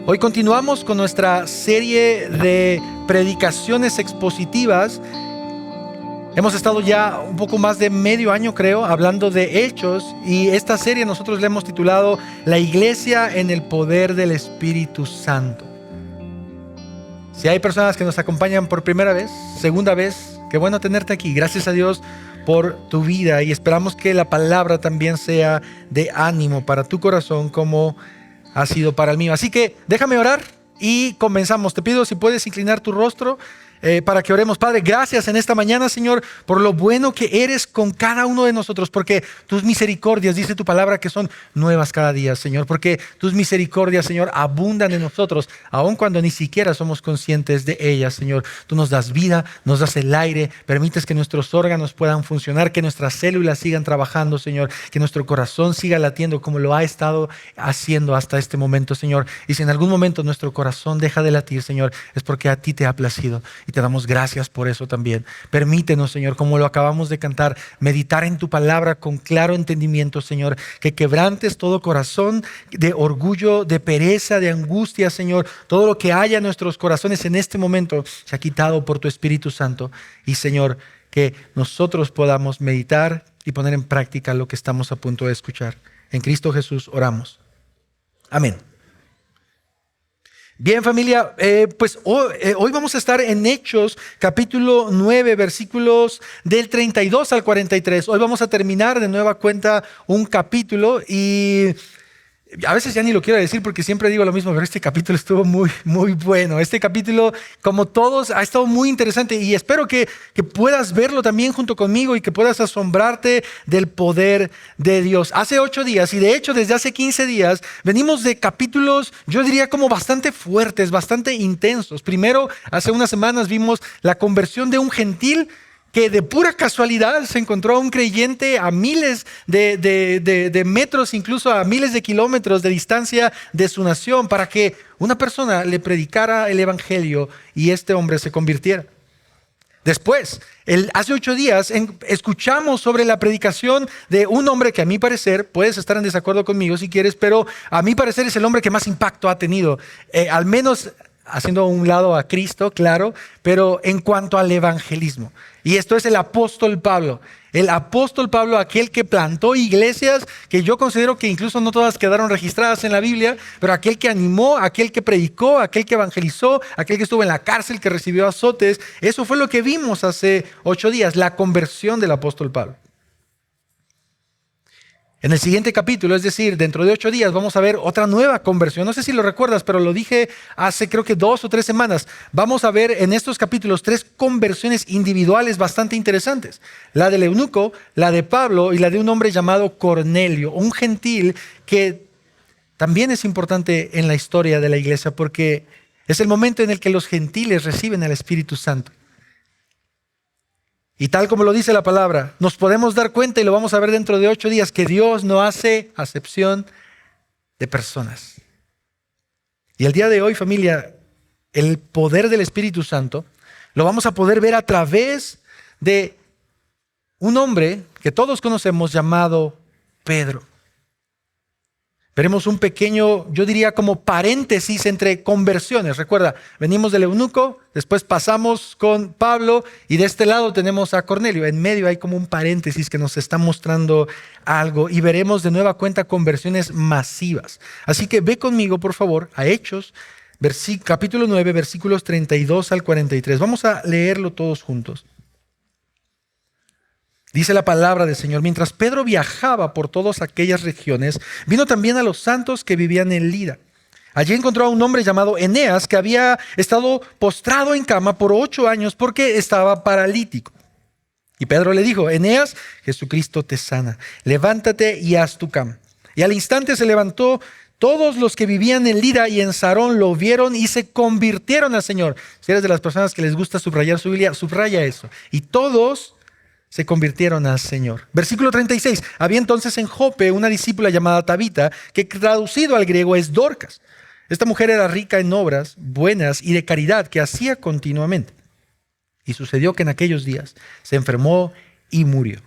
Hoy continuamos con nuestra serie de predicaciones expositivas. Hemos estado ya un poco más de medio año, creo, hablando de hechos, y esta serie nosotros le hemos titulado La Iglesia en el Poder del Espíritu Santo. Si hay personas que nos acompañan por primera vez, segunda vez, qué bueno tenerte aquí. Gracias a Dios por tu vida, y esperamos que la palabra también sea de ánimo para tu corazón como ha sido para el mío. Así que déjame orar y comenzamos. Te pido si puedes inclinar tu rostro para que oremos. Padre, gracias en esta mañana, Señor, por lo bueno que eres con cada uno de nosotros, porque tus misericordias, dice tu palabra, que son nuevas cada día, Señor, porque tus misericordias, Señor, abundan en nosotros, aun cuando ni siquiera somos conscientes de ellas, Señor. Tú nos das vida, nos das el aire, permites que nuestros órganos puedan funcionar, que nuestras células sigan trabajando, Señor, que nuestro corazón siga latiendo como lo ha estado haciendo hasta este momento, Señor. Y si en algún momento nuestro corazón deja de latir, Señor, es porque a ti te ha placido. Y te damos gracias por eso también. Permítenos, Señor, como lo acabamos de cantar, meditar en tu palabra con claro entendimiento, Señor, que quebrantes todo corazón de orgullo, de pereza, de angustia, Señor. Todo lo que haya en nuestros corazones en este momento se ha quitado por tu Espíritu Santo. Y, Señor, que nosotros podamos meditar y poner en práctica lo que estamos a punto de escuchar. En Cristo Jesús oramos. Amén. Bien, familia, pues hoy vamos a estar en Hechos capítulo 9, versículos del 32 al 43. Hoy vamos a terminar de nueva cuenta un capítulo, y a veces ya ni lo quiero decir porque siempre digo lo mismo, pero este capítulo estuvo muy bueno. Este capítulo, como todos, ha estado muy interesante, y espero que puedas verlo también junto conmigo y que puedas asombrarte del poder de Dios. Hace 8 días, y de hecho desde hace 15 días, venimos de capítulos, yo diría como bastante fuertes, bastante intensos. Primero, hace unas semanas vimos la conversión de un gentil que de pura casualidad se encontró a un creyente a miles de metros, incluso a miles de kilómetros de distancia de su nación, para que una persona le predicara el evangelio y este hombre se convirtiera. Después, hace 8 días, escuchamos sobre la predicación de un hombre que, a mi parecer, puedes estar en desacuerdo conmigo si quieres, pero a mi parecer es el hombre que más impacto ha tenido, al menos haciendo a un lado a Cristo, claro, pero en cuanto al evangelismo. Y esto es el apóstol Pablo. El apóstol Pablo, aquel que plantó iglesias que yo considero que incluso no todas quedaron registradas en la Biblia, pero aquel que animó, aquel que predicó, aquel que evangelizó, aquel que estuvo en la cárcel, que recibió azotes. Eso fue lo que vimos hace 8 días, la conversión del apóstol Pablo. En el siguiente capítulo, es decir, dentro de 8 días, vamos a ver otra nueva conversión. No sé si lo recuerdas, pero lo dije hace creo que 2 o 3 semanas. Vamos a ver en estos capítulos 3 conversiones individuales bastante interesantes. La del eunuco, la de Pablo y la de un hombre llamado Cornelio, un gentil que también es importante en la historia de la iglesia, porque es el momento en el que los gentiles reciben al Espíritu Santo. Y tal como lo dice la palabra, nos podemos dar cuenta, y lo vamos a ver dentro de 8 días, que Dios no hace acepción de personas. Y el día de hoy, familia, el poder del Espíritu Santo lo vamos a poder ver a través de un hombre que todos conocemos llamado Pedro. Veremos un pequeño, yo diría como paréntesis entre conversiones. Recuerda, venimos del eunuco, después pasamos con Pablo, y de este lado tenemos a Cornelio. En medio hay como un paréntesis que nos está mostrando algo, y veremos de nueva cuenta conversiones masivas. Así que ve conmigo, por favor, a Hechos, capítulo 9, versículos 32 al 43. Vamos a leerlo todos juntos. Dice la palabra del Señor: mientras Pedro viajaba por todas aquellas regiones, vino también a los santos que vivían en Lida. Allí encontró a un hombre llamado Eneas, que había estado postrado en cama por 8 años porque estaba paralítico. Y Pedro le dijo: Eneas, Jesucristo te sana, levántate y haz tu cama. Y al instante se levantó. Todos los que vivían en Lida y en Sarón lo vieron y se convirtieron al Señor. Si eres de las personas que les gusta subrayar su Biblia, subraya eso. Y todos se convirtieron al Señor. Versículo 36. Había entonces en Jope una discípula llamada Tabita, que traducido al griego es Dorcas. Esta mujer era rica en obras buenas y de caridad que hacía continuamente. Y sucedió que en aquellos días se enfermó y murió.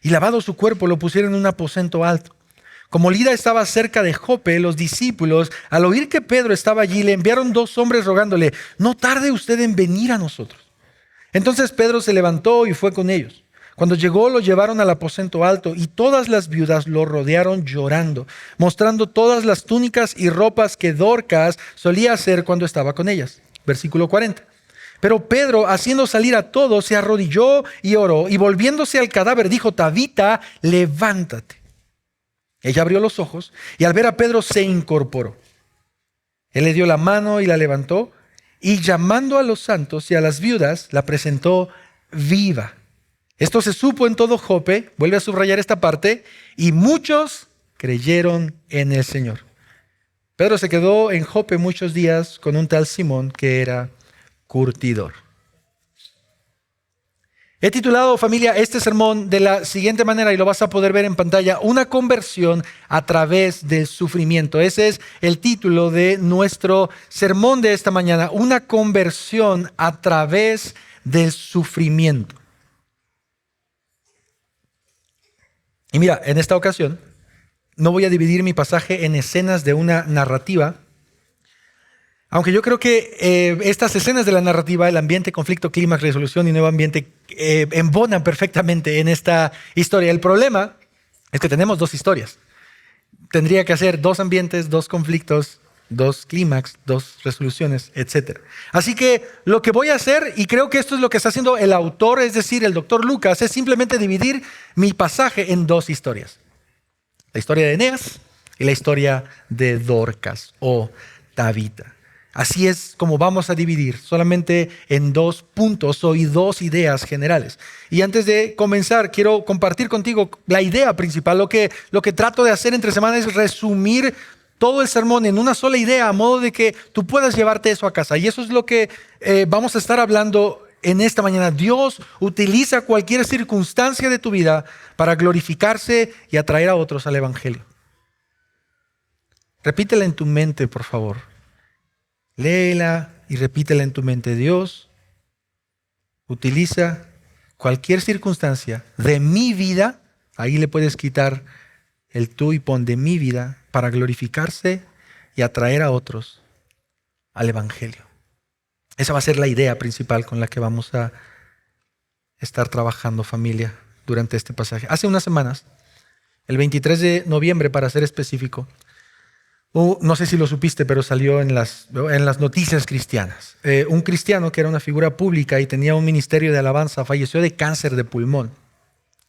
Y lavado su cuerpo lo pusieron en un aposento alto. Como Lida estaba cerca de Jope, los discípulos, al oír que Pedro estaba allí, le enviaron 2 hombres rogándole: no tarde usted en venir a nosotros. Entonces Pedro se levantó y fue con ellos. Cuando llegó, lo llevaron al aposento alto y todas las viudas lo rodearon llorando, mostrando todas las túnicas y ropas que Dorcas solía hacer cuando estaba con ellas. Versículo 40. Pero Pedro, haciendo salir a todos, se arrodilló y oró, y volviéndose al cadáver dijo: Tabita, levántate. Ella abrió los ojos y al ver a Pedro se incorporó. Él le dio la mano y la levantó, y llamando a los santos y a las viudas, la presentó viva. Esto se supo en todo Jope, vuelve a subrayar esta parte, y muchos creyeron en el Señor. Pedro se quedó en Jope muchos días con un tal Simón que era curtidor. He titulado, familia, este sermón de la siguiente manera, y lo vas a poder ver en pantalla: una conversión a través del sufrimiento. Ese es el título de nuestro sermón de esta mañana: una conversión a través del sufrimiento. Y mira, en esta ocasión no voy a dividir mi pasaje en escenas de una narrativa, aunque yo creo que estas escenas de la narrativa, el ambiente, conflicto, clímax, resolución y nuevo ambiente, embonan perfectamente en esta historia. El problema es que tenemos 2 historias. Tendría que hacer 2 ambientes, 2 conflictos, 2 clímax, 2 resoluciones, etc. Así que lo que voy a hacer, y creo que esto es lo que está haciendo el autor, es decir, el doctor Lucas, es simplemente dividir mi pasaje en 2 historias. La historia de Eneas y la historia de Dorcas o Tabita. Así es como vamos a dividir, solamente en 2 puntos y 2 ideas generales. Y antes de comenzar, quiero compartir contigo la idea principal. Lo que trato de hacer entre semanas es resumir todo el sermón en una sola idea, a modo de que tú puedas llevarte eso a casa. Y eso es lo que vamos a estar hablando en esta mañana. Dios utiliza cualquier circunstancia de tu vida para glorificarse y atraer a otros al Evangelio. Repítela en tu mente, por favor. Léela y repítela en tu mente. Dios utiliza cualquier circunstancia de mi vida, ahí le puedes quitar el tú y pon de mi vida, para glorificarse y atraer a otros al Evangelio. Esa va a ser la idea principal con la que vamos a estar trabajando, familia, durante este pasaje. Hace unas semanas, el 23 de noviembre para ser específico, no sé si lo supiste, pero salió en las noticias cristianas. Un cristiano que era una figura pública y tenía un ministerio de alabanza falleció de cáncer de pulmón.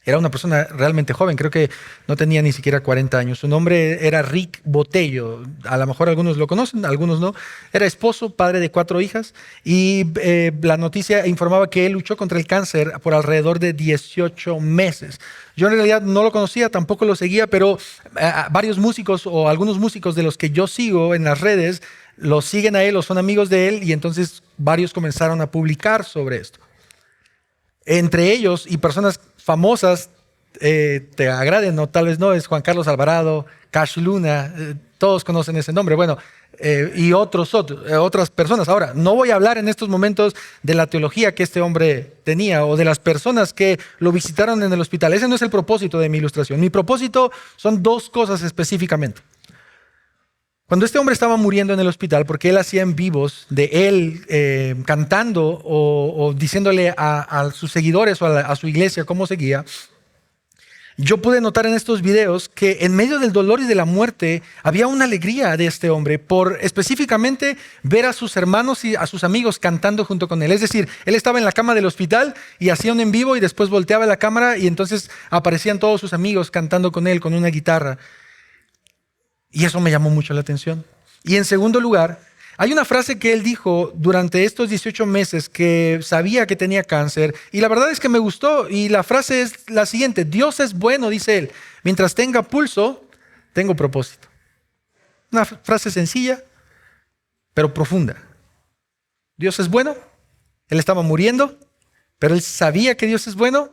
Era una persona realmente joven, creo que no tenía ni siquiera 40 años. Su nombre era Rick Botello. A lo mejor algunos lo conocen, algunos no. Era esposo, padre de 4 hijas, y la noticia informaba que él luchó contra el cáncer por alrededor de 18 meses. Yo en realidad no lo conocía, tampoco lo seguía, pero varios músicos o algunos músicos de los que yo sigo en las redes lo siguen a él o son amigos de él, y entonces varios comenzaron a publicar sobre esto. Entre ellos, y personas famosas, te agraden o tal vez no, es Juan Carlos Alvarado, Cash Luna, todos conocen ese nombre. Bueno, y otras personas. Ahora, no voy a hablar en estos momentos de la teología que este hombre tenía o de las personas que lo visitaron en el hospital. Ese no es el propósito de mi ilustración. Mi propósito son 2 cosas específicamente. Cuando este hombre estaba muriendo en el hospital, porque él hacía en vivos de él cantando o diciéndole a sus seguidores o a su iglesia cómo seguía, yo pude notar en estos videos que en medio del dolor y de la muerte había una alegría de este hombre por específicamente ver a sus hermanos y a sus amigos cantando junto con él. Es decir, él estaba en la cama del hospital y hacía un en vivo y después volteaba la cámara y entonces aparecían todos sus amigos cantando con él con una guitarra. Y eso me llamó mucho la atención. Y en segundo lugar, hay una frase que él dijo durante estos 18 meses que sabía que tenía cáncer, y la verdad es que me gustó, y la frase es la siguiente: Dios es bueno, dice él, mientras tenga pulso, tengo propósito. Una frase sencilla, pero profunda. Dios es bueno, él estaba muriendo, pero él sabía que Dios es bueno,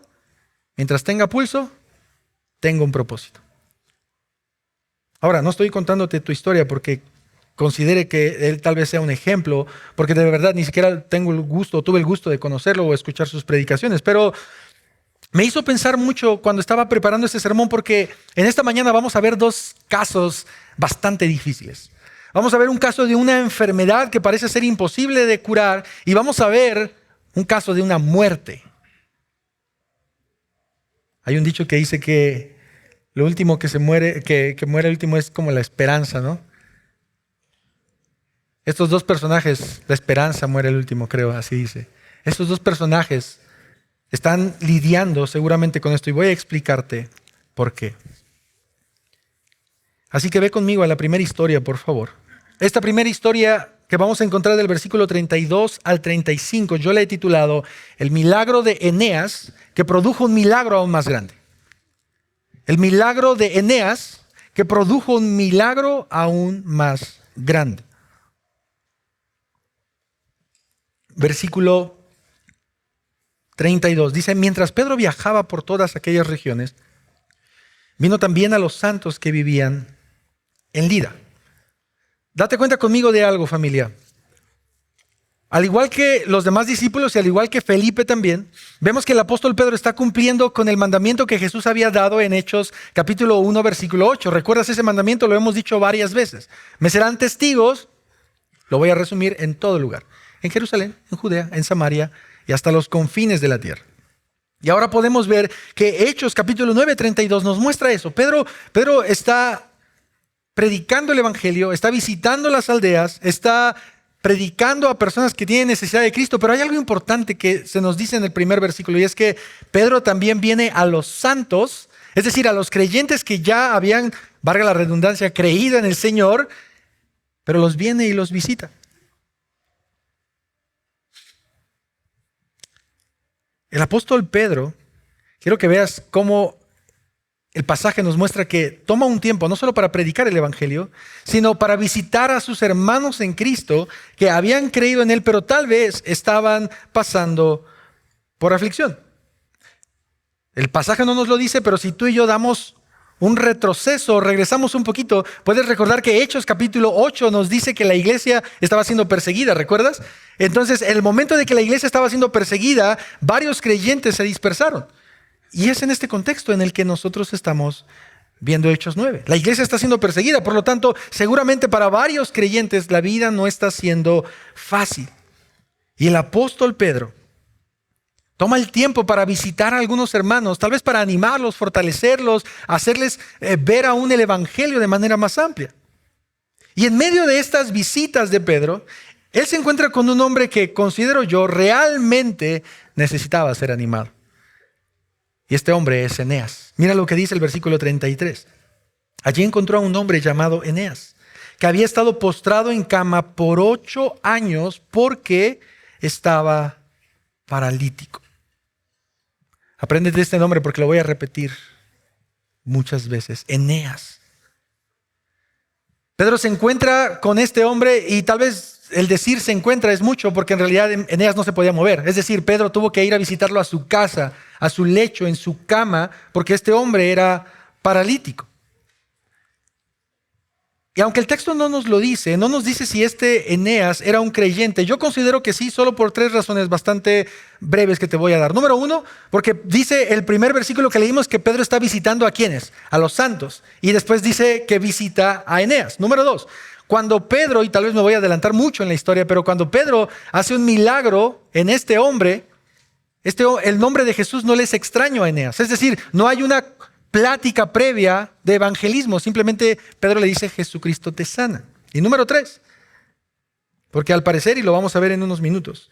mientras tenga pulso, tengo un propósito. Ahora, no estoy contándote tu historia porque considere que él tal vez sea un ejemplo, porque de verdad ni siquiera tuve el gusto de conocerlo o escuchar sus predicaciones, pero Me hizo pensar mucho cuando estaba preparando este sermón porque en esta mañana vamos a ver dos casos bastante difíciles. Vamos a ver un caso de una enfermedad que parece ser imposible de curar y vamos a ver un caso de una muerte. Hay un dicho que dice que lo último que muere el último es como la esperanza, ¿no? Estos dos personajes, la esperanza muere el último, creo, así dice. Estos dos personajes están lidiando seguramente con esto y voy a explicarte por qué. Así que ve conmigo a la primera historia, por favor. Esta primera historia que vamos a encontrar del versículo 32 al 35, yo la he titulado El milagro de Eneas, que produjo un milagro aún más grande. El milagro de Eneas, que produjo un milagro aún más grande. Versículo 32 dice: mientras Pedro viajaba por todas aquellas regiones, vino también a los santos que vivían en Lida. Date cuenta conmigo de algo, familia. Al igual que los demás discípulos y al igual que Felipe también, vemos que el apóstol Pedro está cumpliendo con el mandamiento que Jesús había dado en Hechos capítulo 1, versículo 8. ¿Recuerdas ese mandamiento? Lo hemos dicho varias veces. Me serán testigos, lo voy a resumir, en todo lugar. En Jerusalén, en Judea, en Samaria y hasta los confines de la tierra. Y ahora podemos ver que Hechos capítulo 9, 32 nos muestra eso. Pedro está predicando el evangelio, está visitando las aldeas, está predicando a personas que tienen necesidad de Cristo, pero hay algo importante que se nos dice en el primer versículo y es que Pedro también viene a los santos, es decir, a los creyentes que ya habían, valga la redundancia, creído en el Señor, pero los viene y los visita. El apóstol Pedro, quiero que veas cómo el pasaje nos muestra que toma un tiempo no solo para predicar el evangelio, sino para visitar a sus hermanos en Cristo que habían creído en él, pero tal vez estaban pasando por aflicción. El pasaje no nos lo dice, pero si tú y yo damos un retroceso, regresamos un poquito, puedes recordar que Hechos capítulo 8 nos dice que la iglesia estaba siendo perseguida, ¿recuerdas? Entonces, en el momento de que la iglesia estaba siendo perseguida, varios creyentes se dispersaron. Y es en este contexto en el que nosotros estamos viendo Hechos 9. La iglesia está siendo perseguida, por lo tanto, seguramente para varios creyentes la vida no está siendo fácil. Y el apóstol Pedro toma el tiempo para visitar a algunos hermanos, tal vez para animarlos, fortalecerlos, hacerles ver aún el evangelio de manera más amplia. Y en medio de estas visitas de Pedro, él se encuentra con un hombre que considero yo realmente necesitaba ser animado. Y este hombre es Eneas. Mira lo que dice el versículo 33. Allí encontró a un hombre llamado Eneas, que había estado postrado en cama por 8 años porque estaba paralítico. Apréndete este nombre porque lo voy a repetir muchas veces. Eneas. Pedro se encuentra con este hombre y tal vez el decir se encuentra es mucho porque en realidad Eneas no se podía mover. Es decir, Pedro tuvo que ir a visitarlo a su casa, a su lecho, en su cama, porque este hombre era paralítico. Y aunque el texto no nos lo dice, no nos dice si este Eneas era un creyente, yo considero que sí, solo por 3 razones bastante breves que te voy a dar. Número 1, porque dice el primer versículo que leímos que Pedro está visitando a ¿quiénes? A los santos. Y después dice que visita a Eneas. Número 2, cuando Pedro, y tal vez me voy a adelantar mucho en la historia, pero cuando Pedro hace un milagro en este hombre, el nombre de Jesús no le es extraño a Eneas. Es decir, no hay una plática previa de evangelismo. Simplemente Pedro le dice: Jesucristo te sana. Y número 3, porque al parecer, y lo vamos a ver en unos minutos,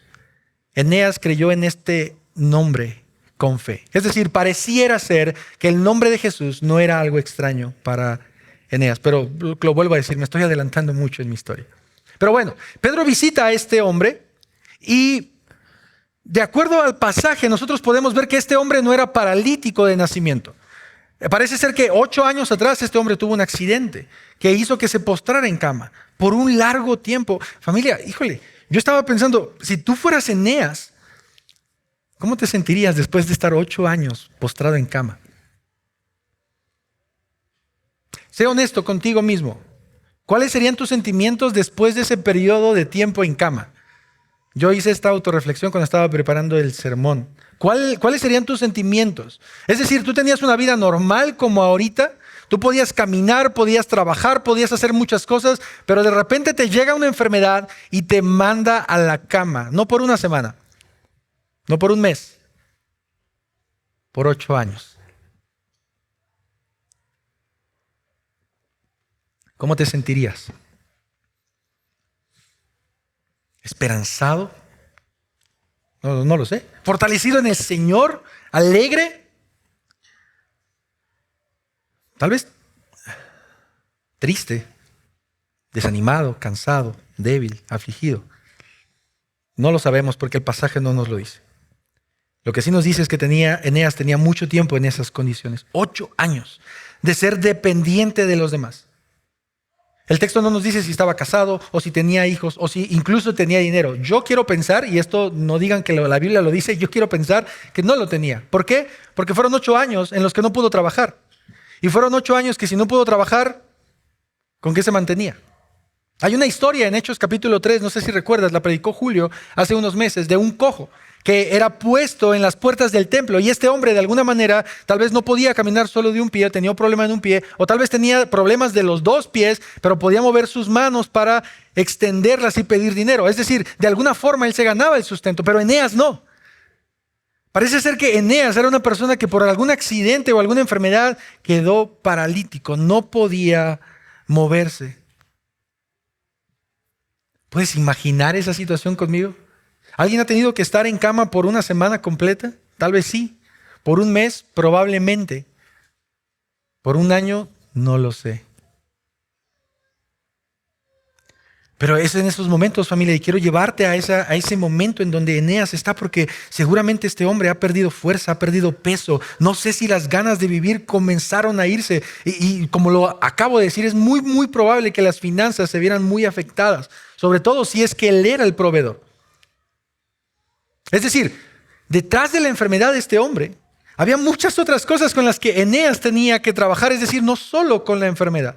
Eneas creyó en este nombre con fe. Es decir, pareciera ser que el nombre de Jesús no era algo extraño para Eneas. Pero lo vuelvo a decir, me estoy adelantando mucho en mi historia. Pero bueno, Pedro visita a este hombre y de acuerdo al pasaje nosotros podemos ver que este hombre no era paralítico de nacimiento. Parece ser que 8 años atrás este hombre tuvo un accidente que hizo que se postrara en cama por un largo tiempo. Familia, híjole, yo estaba pensando, si tú fueras Eneas, ¿cómo te sentirías después de estar 8 años postrado en cama? Sé honesto contigo mismo. ¿Cuáles serían tus sentimientos después de ese periodo de tiempo en cama? Yo hice esta autorreflexión cuando estaba preparando el sermón. ¿Cuáles serían tus sentimientos? Es decir, tú tenías una vida normal como ahorita, tú podías caminar, podías trabajar, podías hacer muchas cosas, pero de repente te llega una enfermedad y te manda a la cama, no por una semana, no por un mes, por 8 años. ¿Cómo te sentirías? ¿Esperanzado? No lo sé. ¿Fortalecido en el Señor? ¿Alegre? Tal vez triste, desanimado, cansado, débil, afligido. No lo sabemos porque el pasaje no nos lo dice. Lo que sí nos dice es que Eneas tenía mucho tiempo en esas condiciones. 8 años de ser dependiente de los demás. El texto no nos dice si estaba casado o si tenía hijos o si incluso tenía dinero. Yo quiero pensar, y esto no digan que la Biblia lo dice, yo quiero pensar que no lo tenía. ¿Por qué? Porque fueron 8 años en los que no pudo trabajar. Y fueron 8 años que si no pudo trabajar, ¿con qué se mantenía? Hay una historia en Hechos capítulo 3, no sé si recuerdas, la predicó Julio hace unos meses, de un cojo que era puesto en las puertas del templo. Y este hombre de alguna manera tal vez no podía caminar solo de un pie, tenía un problema en un pie, o tal vez tenía problemas de los 2 pies, pero podía mover sus manos para extenderlas y pedir dinero. Es decir, de alguna forma él se ganaba el sustento, pero Eneas no. Parece ser que Eneas era una persona que por algún accidente o alguna enfermedad quedó paralítico, no podía moverse. ¿Puedes imaginar esa situación conmigo? ¿Alguien ha tenido que estar en cama por una semana completa? Tal vez sí. ¿Por un mes? Probablemente. ¿Por un año? No lo sé. Pero es en esos momentos, familia, y quiero llevarte a ese momento en donde Eneas está, porque seguramente este hombre ha perdido fuerza, ha perdido peso. No sé si las ganas de vivir comenzaron a irse. Y como lo acabo de decir, es muy, muy probable que las finanzas se vieran muy afectadas, sobre todo si es que él era el proveedor. Es decir, detrás de la enfermedad de este hombre, había muchas otras cosas con las que Eneas tenía que trabajar, es decir, no solo con la enfermedad.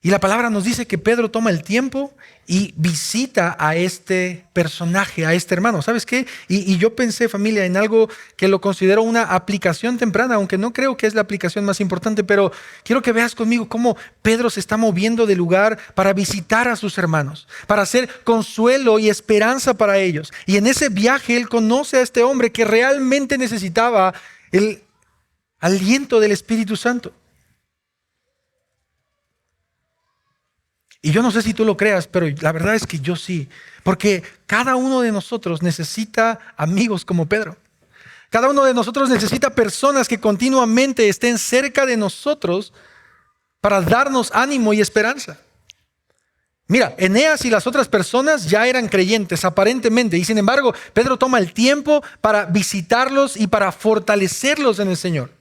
Y la palabra nos dice que Pedro toma el tiempo y visita a este personaje, a este hermano. ¿Sabes qué? Y yo pensé, familia, en algo que lo considero una aplicación temprana, aunque no creo que es la aplicación más importante, pero quiero que veas conmigo cómo Pedro se está moviendo de lugar para visitar a sus hermanos, para hacer consuelo y esperanza para ellos. Y en ese viaje él conoce a este hombre que realmente necesitaba el aliento del Espíritu Santo. Y yo no sé si tú lo creas, pero la verdad es que yo sí. Porque cada uno de nosotros necesita amigos como Pedro. Cada uno de nosotros necesita personas que continuamente estén cerca de nosotros para darnos ánimo y esperanza. Mira, Eneas y las otras personas ya eran creyentes aparentemente. Y sin embargo, Pedro toma el tiempo para visitarlos y para fortalecerlos en el Señor.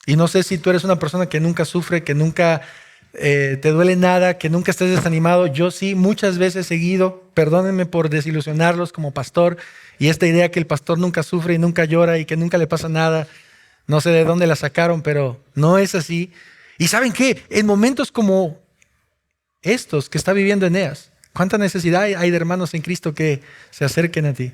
Y no sé si tú eres una persona que nunca sufre, que nunca te duele nada, que nunca estés desanimado. Yo sí, muchas veces seguido, perdónenme por desilusionarlos como pastor, y esta idea que el pastor nunca sufre y nunca llora y que nunca le pasa nada, no sé de dónde la sacaron, pero no es así. Y ¿saben qué? En momentos como estos que está viviendo Eneas, ¿cuánta necesidad hay de hermanos en Cristo que se acerquen a ti?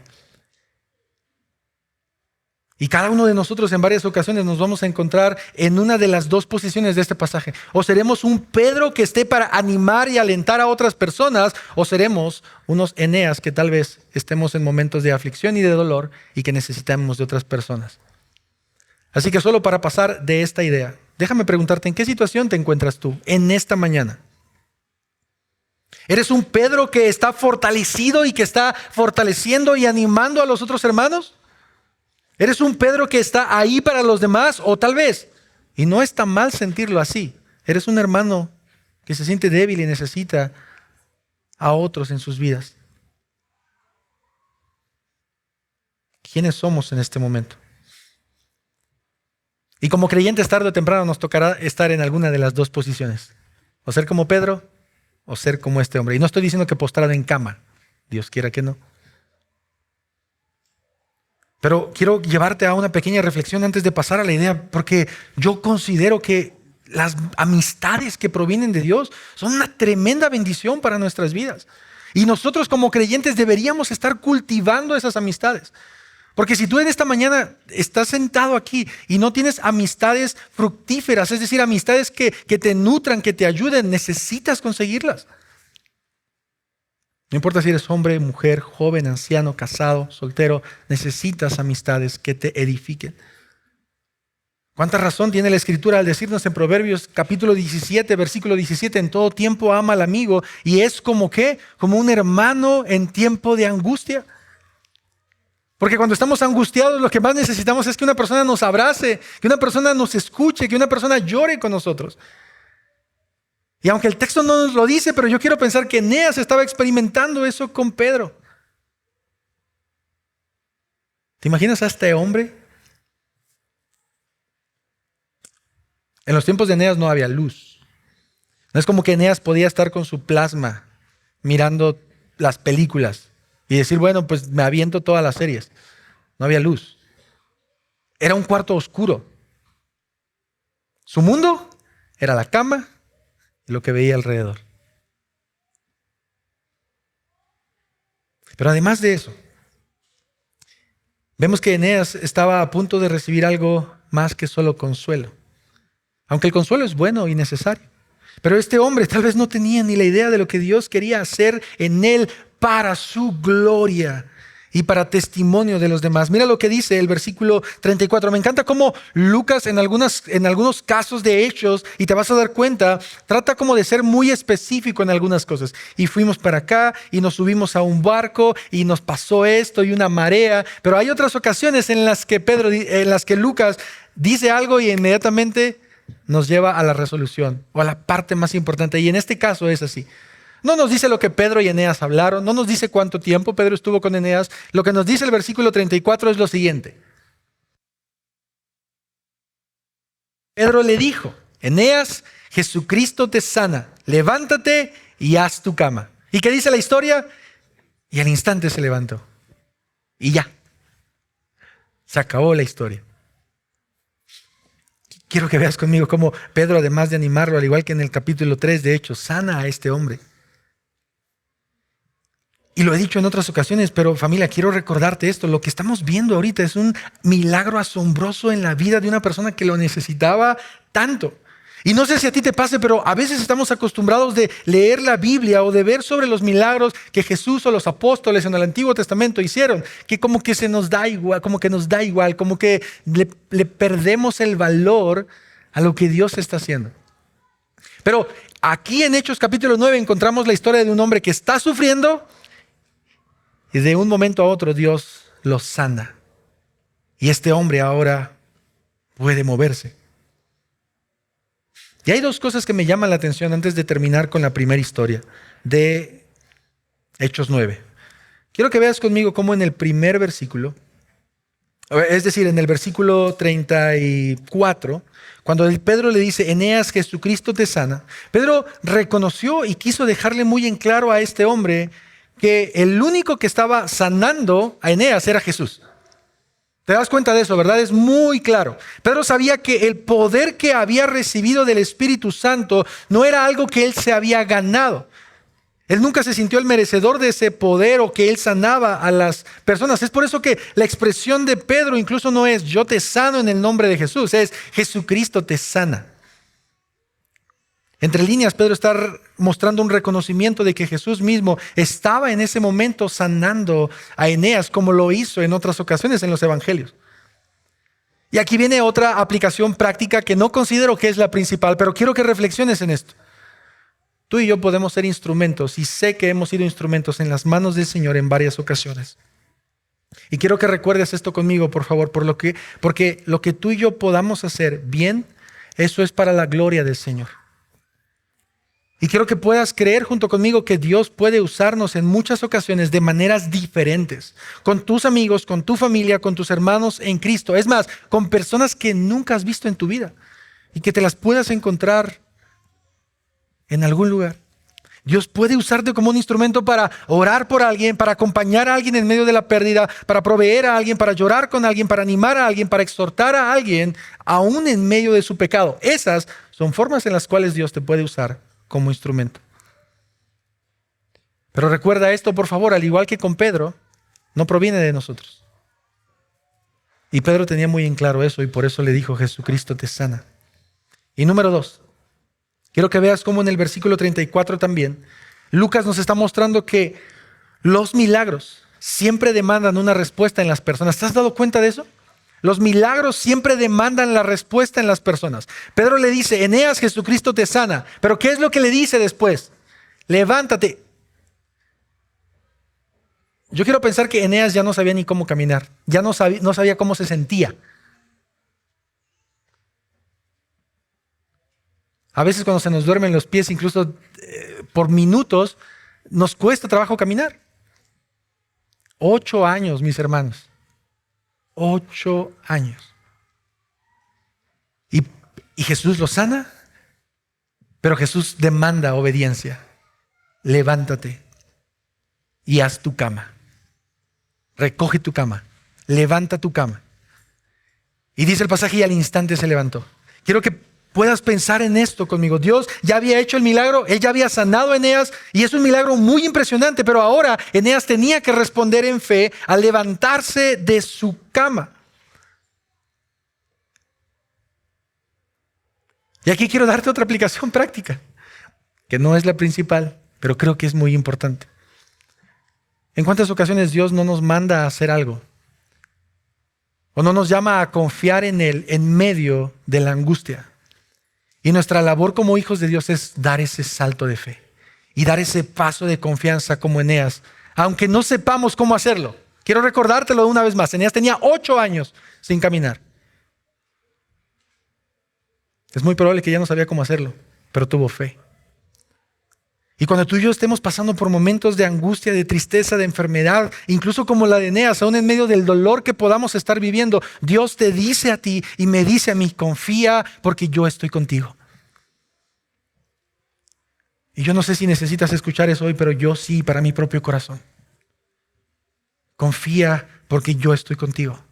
Y cada uno de nosotros en varias ocasiones nos vamos a encontrar en una de las 2 posiciones de este pasaje. O seremos un Pedro que esté para animar y alentar a otras personas, o seremos unos Eneas que tal vez estemos en momentos de aflicción y de dolor y que necesitamos de otras personas. Así que solo para pasar de esta idea, déjame preguntarte, ¿en qué situación te encuentras tú en esta mañana? ¿Eres un Pedro que está fortalecido y que está fortaleciendo y animando a los otros hermanos? ¿Eres un Pedro que está ahí para los demás? O tal vez, y no está mal sentirlo así, eres un hermano que se siente débil y necesita a otros en sus vidas. ¿Quiénes somos en este momento? Y como creyentes, tarde o temprano nos tocará estar en alguna de las 2 posiciones. O ser como Pedro, o ser como este hombre. Y no estoy diciendo que postrado en cama, Dios quiera que no. Pero quiero llevarte a una pequeña reflexión antes de pasar a la idea, porque yo considero que las amistades que provienen de Dios son una tremenda bendición para nuestras vidas. Y nosotros como creyentes deberíamos estar cultivando esas amistades. Porque si tú en esta mañana estás sentado aquí y no tienes amistades fructíferas, es decir, amistades que te nutran, que te ayuden, necesitas conseguirlas. No importa si eres hombre, mujer, joven, anciano, casado, soltero, necesitas amistades que te edifiquen. ¿Cuánta razón tiene la Escritura al decirnos en Proverbios capítulo 17, versículo 17, en todo tiempo ama al amigo y es como ¿qué? Como un hermano en tiempo de angustia? Porque cuando estamos angustiados lo que más necesitamos es que una persona nos abrace, que una persona nos escuche, que una persona llore con nosotros. Y aunque el texto no nos lo dice, pero yo quiero pensar que Eneas estaba experimentando eso con Pedro. ¿Te imaginas a este hombre? En los tiempos de Eneas no había luz. No es como que Eneas podía estar con su plasma mirando las películas y decir, bueno, pues me aviento todas las series. No había luz. Era un cuarto oscuro. Su mundo era la cama y lo que veía alrededor. Pero además de eso, vemos que Eneas estaba a punto de recibir algo más que solo consuelo. Aunque el consuelo es bueno y necesario. Pero este hombre tal vez no tenía ni la idea de lo que Dios quería hacer en él para su gloria y para testimonio de los demás. Mira lo que dice el versículo 34. Me encanta cómo Lucas en algunos casos de hechos, y te vas a dar cuenta, trata como de ser muy específico en algunas cosas. Y fuimos para acá y nos subimos a un barco y nos pasó esto y una marea. Pero hay otras ocasiones en las que Lucas dice algo y inmediatamente nos lleva a la resolución o a la parte más importante. Y en este caso es así. No nos dice lo que Pedro y Eneas hablaron, no nos dice cuánto tiempo Pedro estuvo con Eneas. Lo que nos dice el versículo 34 es lo siguiente. Pedro le dijo, Eneas, Jesucristo te sana, levántate y haz tu cama. ¿Y qué dice la historia? Y al instante se levantó. Y ya, se acabó la historia. Quiero que veas conmigo cómo Pedro, además de animarlo, al igual que en el capítulo 3 de Hechos, sana a este hombre. Y lo he dicho en otras ocasiones, pero familia, quiero recordarte esto. Lo que estamos viendo ahorita es un milagro asombroso en la vida de una persona que lo necesitaba tanto. Y no sé si a ti te pase, pero a veces estamos acostumbrados de leer la Biblia o de ver sobre los milagros que Jesús o los apóstoles en el Antiguo Testamento hicieron, que como que se nos da igual, como que le perdemos el valor a lo que Dios está haciendo. Pero aquí en Hechos capítulo 9 encontramos la historia de un hombre que está sufriendo y de un momento a otro Dios lo sana. Y este hombre ahora puede moverse. Y hay dos cosas que me llaman la atención antes de terminar con la primera historia de Hechos 9. Quiero que veas conmigo cómo en el primer versículo, es decir, en el versículo 34, cuando Pedro le dice, Eneas, Jesucristo te sana, Pedro reconoció y quiso dejarle muy en claro a este hombre que el único que estaba sanando a Eneas era Jesús. ¿Te das cuenta de eso, verdad? Es muy claro. Pedro sabía que el poder que había recibido del Espíritu Santo no era algo que él se había ganado. Él nunca se sintió el merecedor de ese poder o que él sanaba a las personas. Es por eso que la expresión de Pedro incluso no es yo te sano en el nombre de Jesús, es Jesucristo te sana. Entre líneas, Pedro está mostrando un reconocimiento de que Jesús mismo estaba en ese momento sanando a Eneas como lo hizo en otras ocasiones en los evangelios. Y aquí viene otra aplicación práctica que no considero que es la principal, pero quiero que reflexiones en esto. Tú y yo podemos ser instrumentos, y sé que hemos sido instrumentos en las manos del Señor en varias ocasiones. Y quiero que recuerdes esto conmigo, por favor, porque lo que tú y yo podamos hacer bien, eso es para la gloria del Señor. Y quiero que puedas creer junto conmigo que Dios puede usarnos en muchas ocasiones de maneras diferentes. Con tus amigos, con tu familia, con tus hermanos en Cristo. Es más, con personas que nunca has visto en tu vida y que te las puedas encontrar en algún lugar. Dios puede usarte como un instrumento para orar por alguien, para acompañar a alguien en medio de la pérdida, para proveer a alguien, para llorar con alguien, para animar a alguien, para exhortar a alguien, aún en medio de su pecado. Esas son formas en las cuales Dios te puede usar como instrumento. Pero recuerda esto, por favor, al igual que con Pedro, no proviene de nosotros. Y Pedro tenía muy en claro eso y por eso le dijo: Jesucristo te sana. Y número 2, quiero que veas cómo en el versículo 34 también, Lucas nos está mostrando que los milagros siempre demandan una respuesta en las personas. ¿Te has dado cuenta de eso? Los milagros siempre demandan la respuesta en las personas. Pedro le dice: Eneas, Jesucristo te sana. Pero ¿qué es lo que le dice después? Levántate. Yo quiero pensar que Eneas ya no sabía ni cómo caminar. Ya no sabía cómo se sentía. A veces cuando se nos duermen los pies, incluso por minutos, nos cuesta trabajo caminar. 8 años, mis hermanos. 8 años. Y Jesús lo sana, pero Jesús demanda obediencia. Levántate y haz tu cama. Recoge tu cama. Levanta tu cama. Y dice el pasaje: y al instante se levantó. Quiero que puedas pensar en esto conmigo. Dios ya había hecho el milagro, Él ya había sanado a Eneas y es un milagro muy impresionante, pero ahora Eneas tenía que responder en fe al levantarse de su cama. Y aquí quiero darte otra aplicación práctica, que no es la principal, pero creo que es muy importante. ¿En cuántas ocasiones Dios no nos manda a hacer algo? O no nos llama a confiar en Él en medio de la angustia. Y nuestra labor como hijos de Dios es dar ese salto de fe y dar ese paso de confianza como Eneas, aunque no sepamos cómo hacerlo. Quiero recordártelo una vez más. Eneas tenía 8 años sin caminar. Es muy probable que ya no sabía cómo hacerlo, pero tuvo fe. Y cuando tú y yo estemos pasando por momentos de angustia, de tristeza, de enfermedad, incluso como la de Eneas, aún en medio del dolor que podamos estar viviendo, Dios te dice a ti y me dice a mí: confía porque yo estoy contigo. Y yo no sé si necesitas escuchar eso hoy, pero yo sí, para mi propio corazón. Confía porque yo estoy contigo.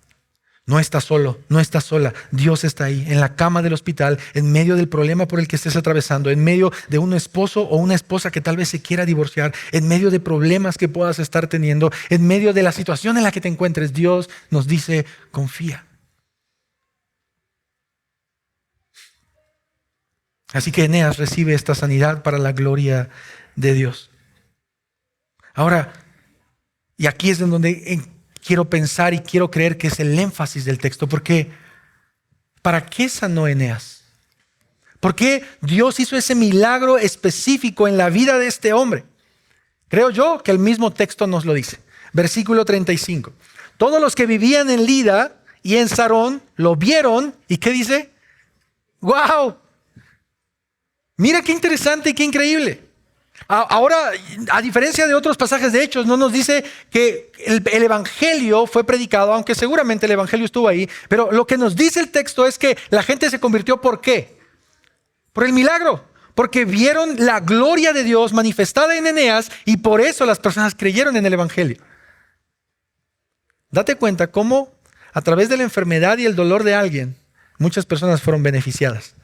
No estás solo, no estás sola. Dios está ahí, en la cama del hospital, en medio del problema por el que estés atravesando, en medio de un esposo o una esposa que tal vez se quiera divorciar, en medio de problemas que puedas estar teniendo, en medio de la situación en la que te encuentres. Dios nos dice: confía. Así que Eneas recibe esta sanidad para la gloria de Dios. Ahora, y aquí es en donde quiero pensar y quiero creer que es el énfasis del texto, porque ¿para qué sanó Eneas? ¿Por qué Dios hizo ese milagro específico en la vida de este hombre? Creo yo que el mismo texto nos lo dice. Versículo 35. Todos los que vivían en Lida y en Sarón lo vieron, ¿y qué dice? ¡Wow! Mira qué interesante y qué increíble. Ahora, a diferencia de otros pasajes de Hechos, no nos dice que el evangelio fue predicado, aunque seguramente el evangelio estuvo ahí, pero lo que nos dice el texto es que la gente se convirtió. ¿Por qué? Por el milagro, porque vieron la gloria de Dios manifestada en Eneas y por eso las personas creyeron en el evangelio. Date cuenta cómo a través de la enfermedad y el dolor de alguien, muchas personas fueron beneficiadas.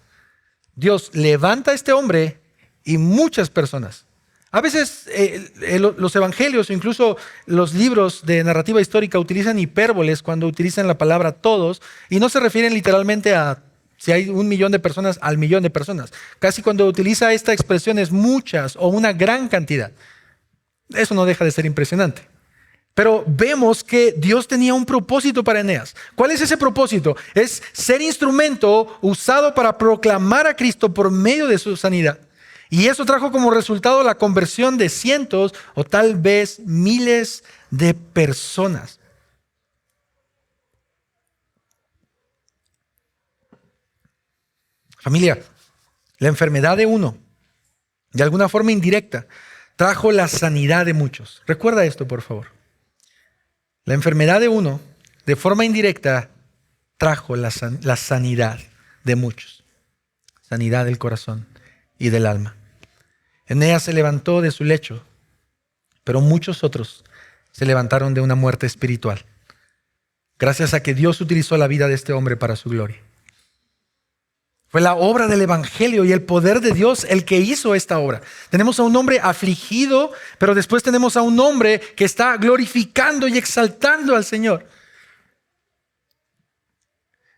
Dios levanta a este hombre y muchas personas. A veces los evangelios o incluso los libros de narrativa histórica utilizan hipérboles cuando utilizan la palabra todos y no se refieren literalmente a si hay 1 millón de personas al millón de personas. Casi cuando utiliza esta expresión es muchas o una gran cantidad. Eso no deja de ser impresionante. Pero vemos que Dios tenía un propósito para Eneas. ¿Cuál es ese propósito? Es ser instrumento usado para proclamar a Cristo por medio de su sanidad. Y eso trajo como resultado la conversión de cientos o tal vez miles de personas. Familia, la enfermedad de uno, de alguna forma indirecta, trajo la sanidad de muchos. Recuerda esto, por favor. La enfermedad de uno, de forma indirecta, trajo la sanidad de muchos. Sanidad del corazón y del alma. Eneas se levantó de su lecho, pero muchos otros se levantaron de una muerte espiritual, gracias a que Dios utilizó la vida de este hombre para su gloria. Fue la obra del Evangelio y el poder de Dios el que hizo esta obra. Tenemos a un hombre afligido, pero después tenemos a un hombre que está glorificando y exaltando al Señor.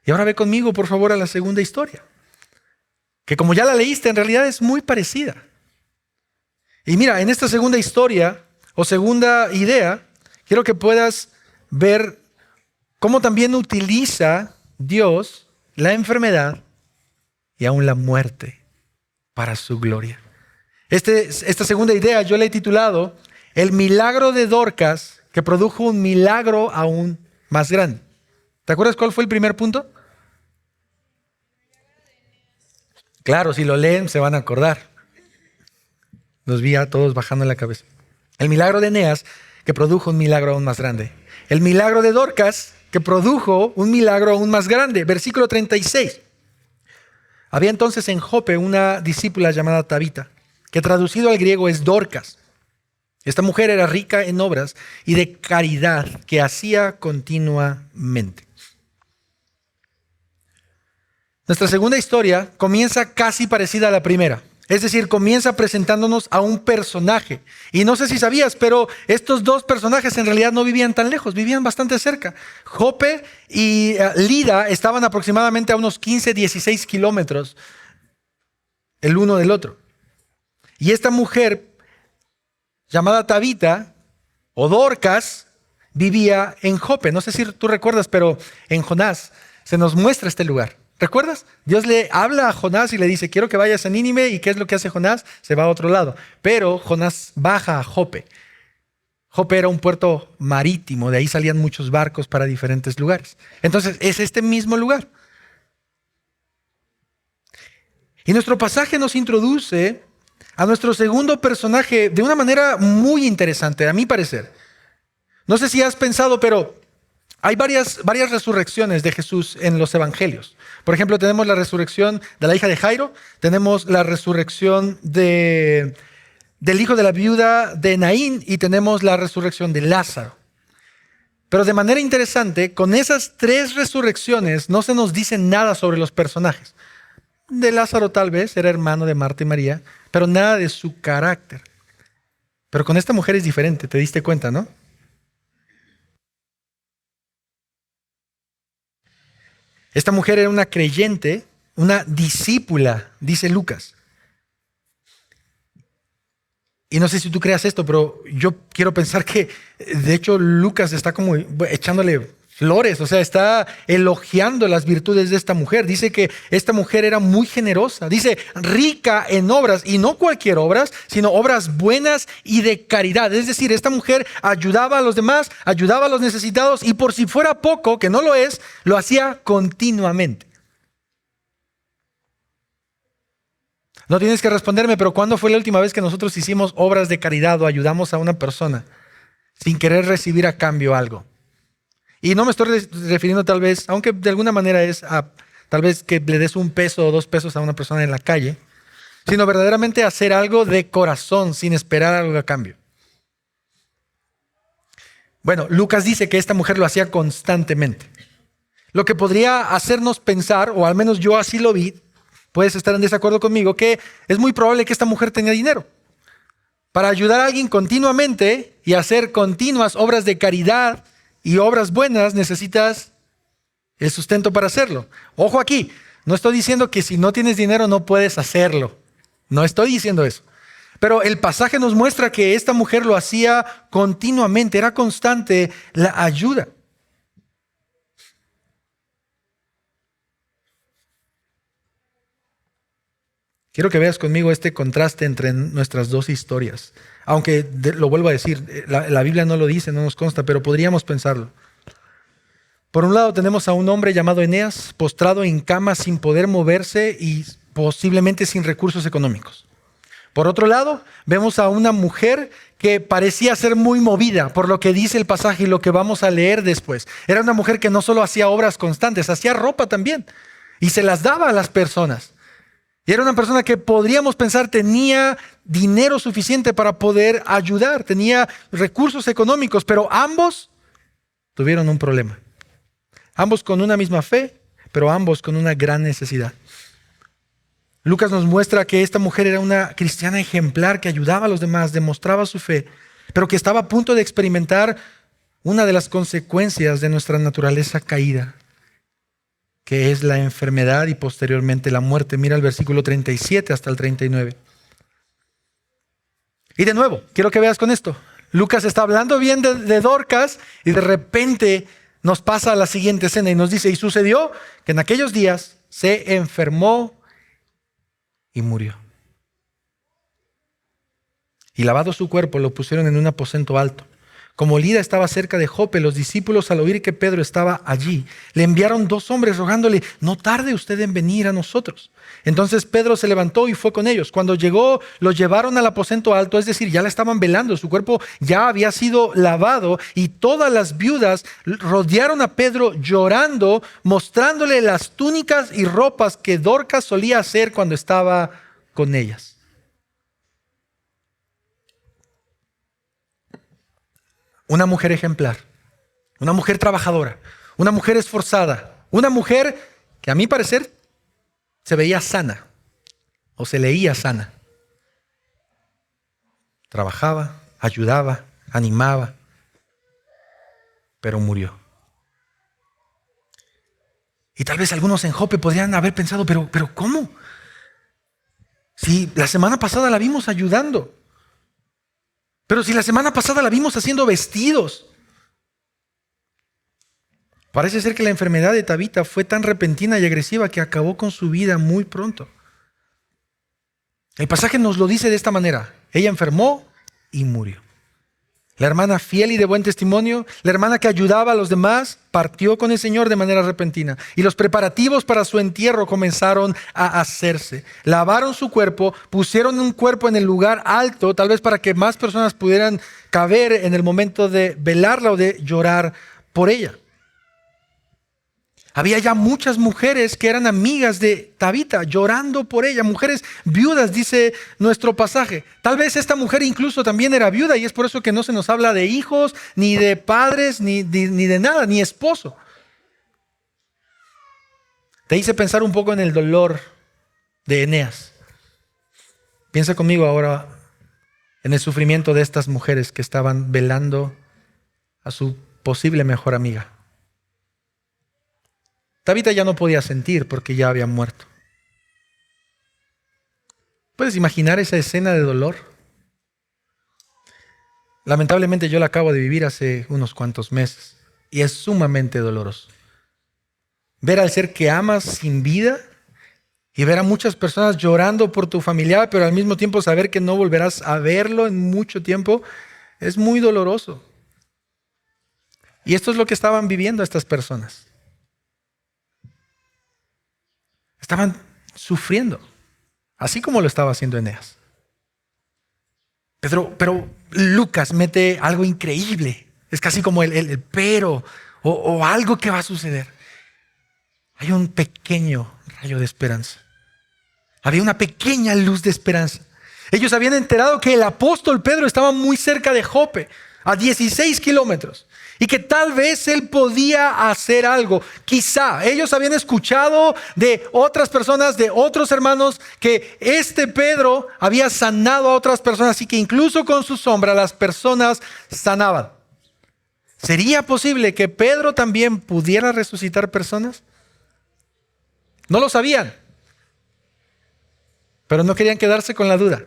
Y ahora ve conmigo, por favor, a la segunda historia, que como ya la leíste, en realidad es muy parecida. Y mira, en esta segunda historia o segunda idea, quiero que puedas ver cómo también utiliza Dios la enfermedad y aún la muerte para su gloria. Esta segunda idea yo la he titulado El milagro de Dorcas que produjo un milagro aún más grande. ¿Te acuerdas cuál fue el primer punto? Claro, si lo leen se van a acordar. Los vi a todos bajando la cabeza. El milagro de Eneas que produjo un milagro aún más grande. El milagro de Dorcas que produjo un milagro aún más grande. Versículo 36. Había entonces en Jope una discípula llamada Tabita, que traducido al griego es Dorcas. Esta mujer era rica en obras y de caridad que hacía continuamente. Nuestra segunda historia comienza casi parecida a la primera. Es decir, comienza presentándonos a un personaje. Y no sé si sabías, pero estos dos personajes en realidad no vivían tan lejos, vivían bastante cerca. Jope y Lida estaban aproximadamente a unos 15, 16 kilómetros el uno del otro. Y esta mujer llamada Tabita o Dorcas vivía en Jope. No sé si tú recuerdas, pero en Jonás se nos muestra este lugar. ¿Recuerdas? Dios le habla a Jonás y le dice, quiero que vayas a Nínive. ¿Y qué es lo que hace Jonás? Se va a otro lado. Pero Jonás baja a Jope. Jope era un puerto marítimo, de ahí salían muchos barcos para diferentes lugares. Entonces, es este mismo lugar. Y nuestro pasaje nos introduce a nuestro segundo personaje de una manera muy interesante, a mi parecer. No sé si has pensado, pero hay varias resurrecciones de Jesús en los evangelios. Por ejemplo, tenemos la resurrección de la hija de Jairo, tenemos la resurrección del hijo de la viuda de Naín y tenemos la resurrección de Lázaro. Pero de manera interesante, con esas tres resurrecciones no se nos dice nada sobre los personajes. De Lázaro tal vez, era hermano de Marta y María, pero nada de su carácter. Pero con esta mujer es diferente, ¿te diste cuenta, no? Esta mujer era una creyente, una discípula, dice Lucas. Y no sé si tú creas esto, pero yo quiero pensar que, de hecho, Lucas está como echándole flores, o sea, está elogiando las virtudes de esta mujer. Dice que esta mujer era muy generosa, dice rica en obras, y no cualquier obras, sino obras buenas y de caridad. Es decir, esta mujer ayudaba a los demás, ayudaba a los necesitados, y por si fuera poco, que no lo es, lo hacía continuamente. No tienes que responderme, pero ¿cuándo fue la última vez que nosotros hicimos obras de caridad o ayudamos a una persona sin querer recibir a cambio algo? Y no me estoy refiriendo tal vez, aunque de alguna manera es a tal vez que le des $1 o $2 a una persona en la calle, sino verdaderamente hacer algo de corazón sin esperar algo a cambio. Bueno, Lucas dice que esta mujer lo hacía constantemente. Lo que podría hacernos pensar, o al menos yo así lo vi, puedes estar en desacuerdo conmigo, que es muy probable que esta mujer tenía dinero. Para ayudar a alguien continuamente y hacer continuas obras de caridad y obras buenas, necesitas el sustento para hacerlo. Ojo aquí, no estoy diciendo que si no tienes dinero no puedes hacerlo. No estoy diciendo eso. Pero el pasaje nos muestra que esta mujer lo hacía continuamente, era constante la ayuda. Quiero que veas conmigo este contraste entre nuestras dos historias. Aunque lo vuelvo a decir, la Biblia no lo dice, no nos consta, pero podríamos pensarlo. Por un lado tenemos a un hombre llamado Eneas, postrado en cama sin poder moverse y posiblemente sin recursos económicos. Por otro lado, vemos a una mujer que parecía ser muy movida por lo que dice el pasaje y lo que vamos a leer después. Era una mujer que no solo hacía obras constantes, hacía ropa también y se las daba a las personas. Y era una persona que podríamos pensar tenía dinero suficiente para poder ayudar, tenía recursos económicos, pero ambos tuvieron un problema. Ambos con una misma fe, pero ambos con una gran necesidad. Lucas nos muestra que esta mujer era una cristiana ejemplar que ayudaba a los demás, demostraba su fe, pero que estaba a punto de experimentar una de las consecuencias de nuestra naturaleza caída, que es la enfermedad y posteriormente la muerte. Mira el versículo 37 hasta el 39. Y de nuevo, quiero que veas con esto. Lucas está hablando bien de Dorcas y de repente nos pasa a la siguiente escena y nos dice, y sucedió que en aquellos días se enfermó y murió. Y lavado su cuerpo, lo pusieron en un aposento alto. Como Lida estaba cerca de Jope, los discípulos, al oír que Pedro estaba allí, le enviaron 2 hombres rogándole, no tarde usted en venir a nosotros. Entonces Pedro se levantó y fue con ellos. Cuando llegó, los llevaron al aposento alto, es decir, ya la estaban velando, su cuerpo ya había sido lavado, y todas las viudas rodearon a Pedro llorando, mostrándole las túnicas y ropas que Dorcas solía hacer cuando estaba con ellas. Una mujer ejemplar, una mujer trabajadora, una mujer esforzada, una mujer que a mi parecer se veía sana o se leía sana. Trabajaba, ayudaba, animaba, pero murió. Y tal vez algunos en Jope podrían haber pensado, pero ¿cómo? Si la semana pasada la vimos ayudando. Pero si la semana pasada la vimos haciendo vestidos. Parece ser que la enfermedad de Tabita fue tan repentina y agresiva que acabó con su vida muy pronto. El pasaje nos lo dice de esta manera. Ella enfermó y murió. La hermana fiel y de buen testimonio, la hermana que ayudaba a los demás, partió con el Señor de manera repentina. Y los preparativos para su entierro comenzaron a hacerse. Lavaron su cuerpo, pusieron un cuerpo en el lugar alto, tal vez para que más personas pudieran caber en el momento de velarla o de llorar por ella. Había ya muchas mujeres que eran amigas de Tabita, llorando por ella, mujeres viudas, dice nuestro pasaje. Tal vez esta mujer incluso también era viuda y es por eso que no se nos habla de hijos, ni de padres, ni de nada, ni esposo. Te hice pensar un poco en el dolor de Eneas. Piensa conmigo ahora en el sufrimiento de estas mujeres que estaban velando a su posible mejor amiga. Tabita ya no podía sentir porque ya había muerto. ¿Puedes imaginar esa escena de dolor? Lamentablemente yo la acabo de vivir hace unos cuantos meses y es sumamente doloroso. Ver al ser que amas sin vida y ver a muchas personas llorando por tu familiar, pero al mismo tiempo saber que no volverás a verlo en mucho tiempo, es muy doloroso. Y esto es lo que estaban viviendo estas personas. Estaban sufriendo, así como lo estaba haciendo Eneas. Pero Lucas mete algo increíble. Es casi como el pero o algo que va a suceder. Hay un pequeño rayo de esperanza. Había una pequeña luz de esperanza. Ellos habían enterado que el apóstol Pedro estaba muy cerca de Jope, a 16 kilómetros. Y que tal vez él podía hacer algo. Quizá ellos habían escuchado de otras personas, de otros hermanos, que este Pedro había sanado a otras personas y que incluso con su sombra las personas sanaban. ¿Sería posible que Pedro también pudiera resucitar personas? No lo sabían, pero no querían quedarse con la duda.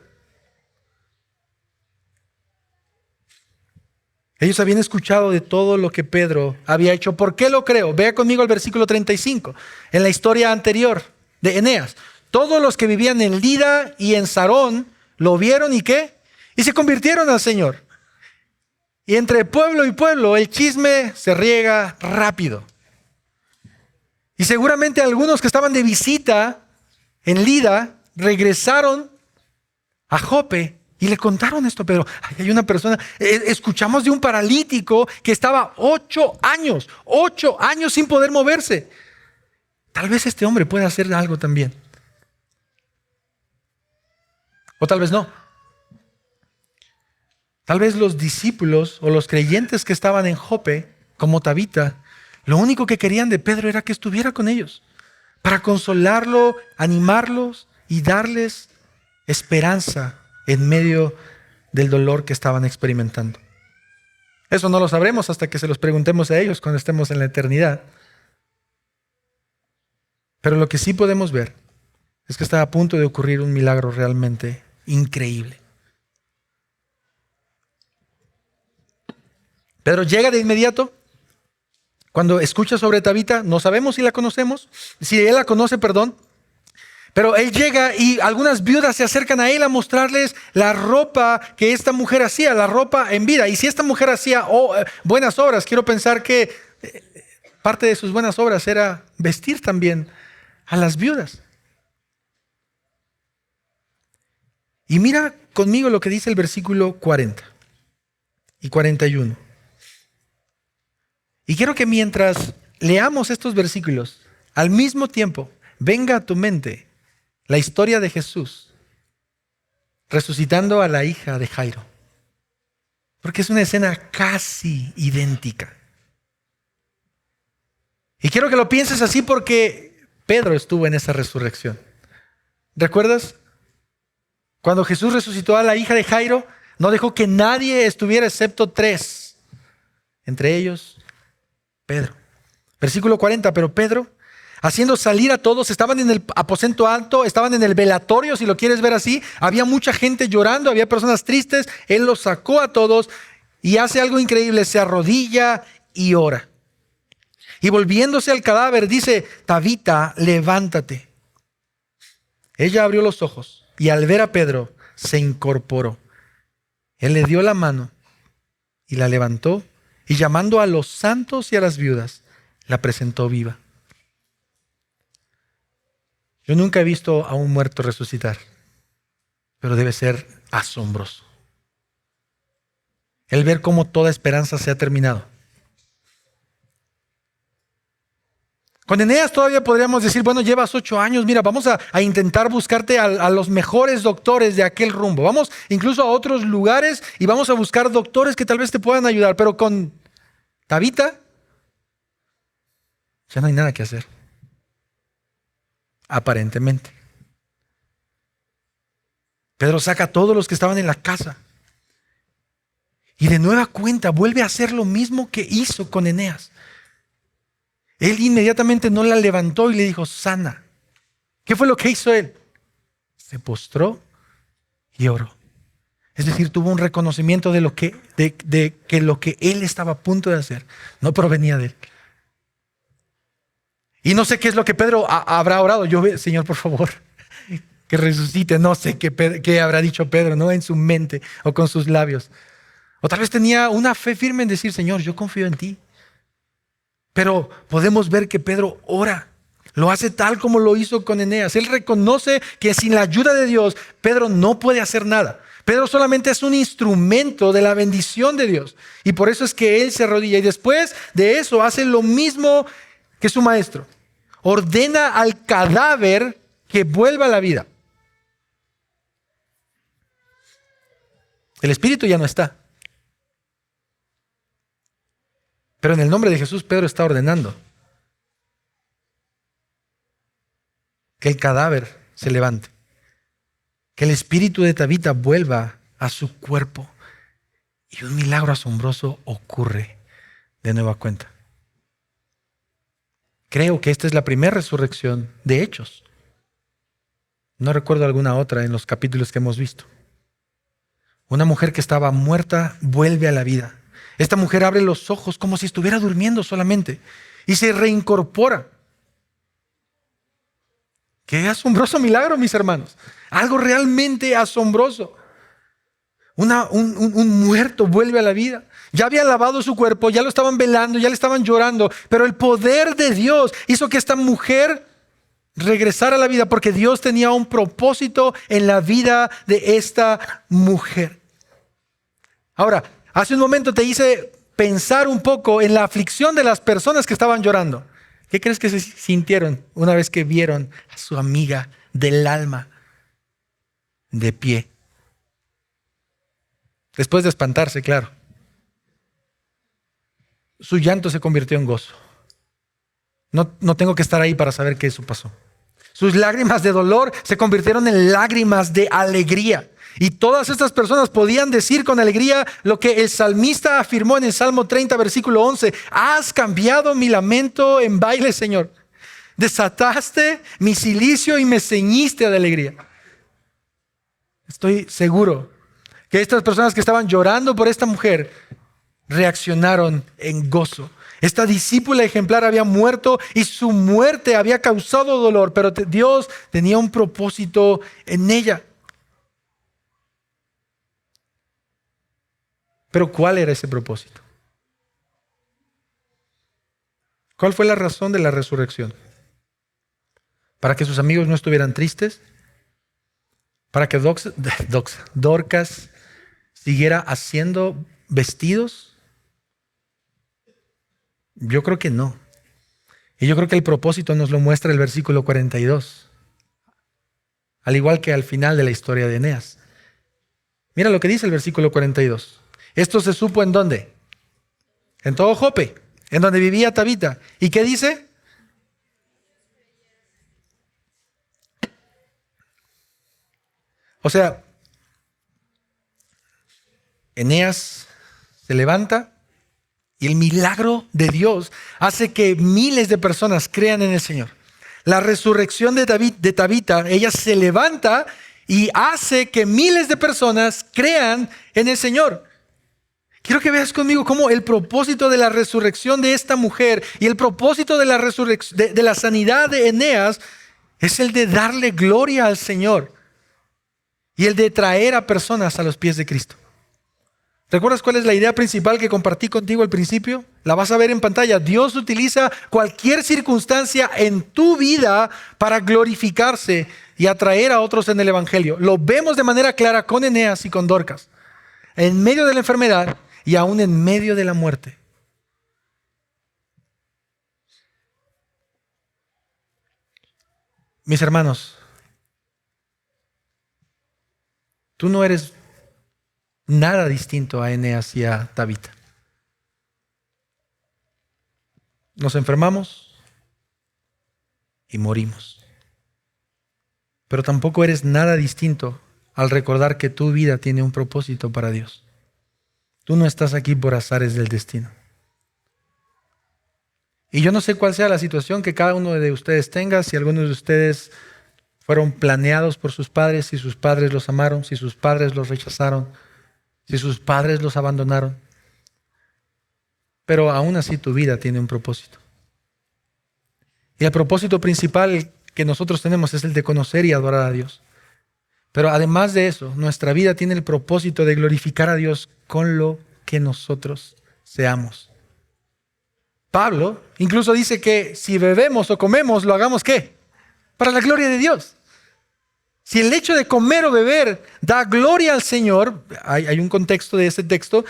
Ellos habían escuchado de todo lo que Pedro había hecho. ¿Por qué lo creo? Vea conmigo el versículo 35. En la historia anterior de Eneas. Todos los que vivían en Lida y en Sarón lo vieron y ¿qué? Y se convirtieron al Señor. Y entre pueblo y pueblo el chisme se riega rápido. Y seguramente algunos que estaban de visita en Lida regresaron a Jope y le contaron esto a Pedro. Hay una persona, escuchamos de un paralítico que estaba 8 años sin poder moverse. Tal vez este hombre pueda hacer algo también. O tal vez no. Tal vez los discípulos o los creyentes que estaban en Jope, como Tabita, lo único que querían de Pedro era que estuviera con ellos, para consolarlo, animarlos y darles esperanza en medio del dolor que estaban experimentando. Eso no lo sabremos hasta que se los preguntemos a ellos cuando estemos en la eternidad. Pero lo que sí podemos ver es que está a punto de ocurrir un milagro realmente increíble. Pedro llega de inmediato. Cuando escucha sobre Tabita, no sabemos si la conocemos, si él la conoce, perdón. Pero él llega y algunas viudas se acercan a él a mostrarles la ropa que esta mujer hacía, la ropa en vida. Y si esta mujer hacía buenas obras, quiero pensar que parte de sus buenas obras era vestir también a las viudas. Y mira conmigo lo que dice el versículo 40 y 41. Y quiero que mientras leamos estos versículos, al mismo tiempo venga a tu mente la historia de Jesús resucitando a la hija de Jairo. Porque es una escena casi idéntica. Y quiero que lo pienses así porque Pedro estuvo en esa resurrección. ¿Recuerdas? Cuando Jesús resucitó a la hija de Jairo, no dejó que nadie estuviera excepto 3. Entre ellos, Pedro. Versículo 40, pero Pedro, haciendo salir a todos, estaban en el aposento alto, estaban en el velatorio, si lo quieres ver así. Había mucha gente llorando, había personas tristes. Él los sacó a todos y hace algo increíble, se arrodilla y ora. Y volviéndose al cadáver, dice: Tabita, levántate. Ella abrió los ojos y al ver a Pedro, se incorporó. Él le dio la mano y la levantó, y llamando a los santos y a las viudas, la presentó viva. Yo nunca he visto a un muerto resucitar, pero debe ser asombroso el ver cómo toda esperanza se ha terminado. Con Eneas todavía podríamos decir, bueno, llevas 8 años, mira, vamos a intentar buscarte a los mejores doctores de aquel rumbo. Vamos incluso a otros lugares y vamos a buscar doctores que tal vez te puedan ayudar. Pero con Tabita, ya no hay nada que hacer. Aparentemente. Pedro saca a todos los que estaban en la casa. Y de nueva cuenta vuelve a hacer lo mismo que hizo con Eneas. Él inmediatamente no la levantó y le dijo: sana. ¿Qué fue lo que hizo él? Se postró y oró. Es decir, tuvo un reconocimiento de que lo que él estaba a punto de hacer no provenía de él. Y no sé qué es lo que Pedro habrá orado. Señor, por favor, que resucite. No sé qué habrá dicho Pedro, ¿no? En su mente o con sus labios. O tal vez tenía una fe firme en decir: Señor, yo confío en ti. Pero podemos ver que Pedro ora. Lo hace tal como lo hizo con Eneas. Él reconoce que sin la ayuda de Dios, Pedro no puede hacer nada. Pedro solamente es un instrumento de la bendición de Dios. Y por eso es que él se arrodilla. Y después de eso hace lo mismo que su maestro. Ordena al cadáver que vuelva a la vida. El espíritu ya no está. Pero en el nombre de Jesús, Pedro está ordenando que el cadáver se levante, que el espíritu de Tabita vuelva a su cuerpo, y un milagro asombroso ocurre de nueva cuenta. Creo que esta es la primera resurrección de Hechos. No recuerdo alguna otra en los capítulos que hemos visto. Una mujer que estaba muerta vuelve a la vida. Esta mujer abre los ojos como si estuviera durmiendo solamente y se reincorpora. Qué asombroso milagro, mis hermanos. Algo realmente asombroso. Un muerto vuelve a la vida. Ya habían lavado su cuerpo, ya lo estaban velando, ya le estaban llorando, pero el poder de Dios hizo que esta mujer regresara a la vida, porque Dios tenía un propósito en la vida de esta mujer. Ahora, hace un momento te hice pensar un poco en la aflicción de las personas que estaban llorando. ¿Qué crees que se sintieron una vez que vieron a su amiga del alma de pie. Después de espantarse, claro. Su llanto se convirtió en gozo. No tengo que estar ahí para saber que eso pasó. Sus lágrimas de dolor se convirtieron en lágrimas de alegría. Y todas estas personas podían decir con alegría lo que el salmista afirmó en el Salmo 30, versículo 11. Has cambiado mi lamento en baile, Señor. Desataste mi cilicio y me ceñiste de alegría. Estoy seguro que estas personas que estaban llorando por esta mujer reaccionaron en gozo. Esta discípula ejemplar había muerto y su muerte había causado dolor, pero Dios tenía un propósito en ella. Pero ¿cuál era ese propósito? ¿Cuál fue la razón de la resurrección? ¿Para que sus amigos no estuvieran tristes? ¿Para que Dorcas siguiera haciendo vestidos? Yo creo que no. Y yo creo que el propósito nos lo muestra el versículo 42. Al igual que al final de la historia de Eneas. Mira lo que dice el versículo 42. Esto se supo ¿en dónde? En todo Jope, en donde vivía Tabita. ¿Y qué dice? O sea, Eneas se levanta y el milagro de Dios hace que miles de personas crean en el Señor. La resurrección de Tabita, ella se levanta y hace que miles de personas crean en el Señor. Quiero que veas conmigo cómo el propósito de la resurrección de esta mujer y el propósito de la resurrección, de la sanidad de Eneas es el de darle gloria al Señor y el de traer a personas a los pies de Cristo. ¿Recuerdas cuál es la idea principal que compartí contigo al principio? La vas a ver en pantalla. Dios utiliza cualquier circunstancia en tu vida para glorificarse y atraer a otros en el Evangelio. Lo vemos de manera clara con Eneas y con Dorcas. En medio de la enfermedad y aún en medio de la muerte. Mis hermanos, tú no eres nada distinto a Eneas y a Tabita. Nos enfermamos y morimos. Pero tampoco eres nada distinto al recordar que tu vida tiene un propósito para Dios. Tú no estás aquí por azares del destino. Y yo no sé cuál sea la situación que cada uno de ustedes tenga, si algunos de ustedes fueron planeados por sus padres, si sus padres los amaron, si sus padres los rechazaron, si sus padres los abandonaron. Pero aún así tu vida tiene un propósito. Y el propósito principal que nosotros tenemos es el de conocer y adorar a Dios. Pero además de eso, nuestra vida tiene el propósito de glorificar a Dios con lo que nosotros seamos. Pablo incluso dice que si bebemos o comemos, lo hagamos ¿qué? Para la gloria de Dios. Si el hecho de comer o beber da gloria al Señor, hay un contexto de ese texto,